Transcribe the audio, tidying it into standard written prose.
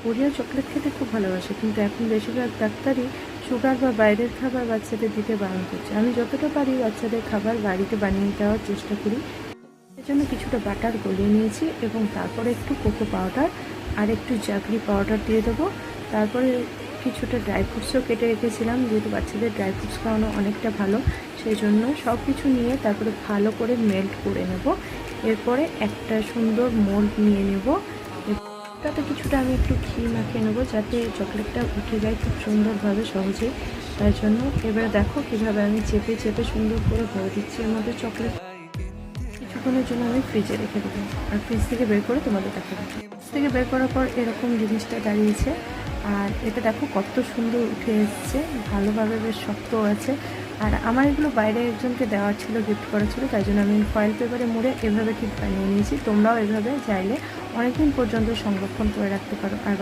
Oreo chocolate খেতে খুব ভালোবাসে, কিন্তু এখন বেশিরভাগ ডাক্তারই সুগার বা বাইরের খাবার বাচ্চাদের দিতে বারণ করছে। আমি যতটা পারি বাচ্চাদের খাবার বাড়িতে বানিয়ে দেওয়ার চেষ্টা করি। এর জন্য কিছুটা বাটার গলিয়ে নিয়েছি এবং তারপরে একটু কোকো পাউডার আর একটু জাগরি পাউডার দিয়ে দেবো। তারপরে কিছুটা ড্রাই ফ্রুটসও কেটে রেখেছিলাম, যেহেতু বাচ্চাদের ড্রাই ফ্রুটস খাওয়ানো অনেকটা ভালো, সেই জন্য সব কিছু নিয়ে তারপরে ভালো করে মেল্ট করে নেব। এরপরে একটা সুন্দর মোল্ড নিয়ে নেব, তাতে কিছুটা আমি একটু ঘি মাখিয়ে নেবো যাতে চকলেটটা উঠে যায় খুব সুন্দরভাবে সহজেই। তার জন্য এবারে দেখো কীভাবে আমি চেপে চেপে সুন্দর করে ভরে দিচ্ছি এর মধ্যে চকলেট। কিছুক্ষণের জন্য আমি ফ্রিজে রেখে দেবো, আর ফ্রিজ থেকে বের করে তোমাদের দেখাবো। ফ্রিজ থেকে বের করার পর এরকম জিনিসটা দাঁড়িয়েছে, আর এটা দেখো কত সুন্দর উঠে এসছে, ভালোভাবে বেশ শক্ত আছে। আর আমার এগুলো বাইরে একজনকে দেওয়ার ছিল, গিফট করা ছিল, তাই জন্য আমি ফয়েল পেপারে মুড়ে এভাবে ঠিক বানিয়ে নিয়েছি। তোমরাও এভাবে চাইলে অনেকদিন পর্যন্ত সংরক্ষণ করে রাখতে পারো। আর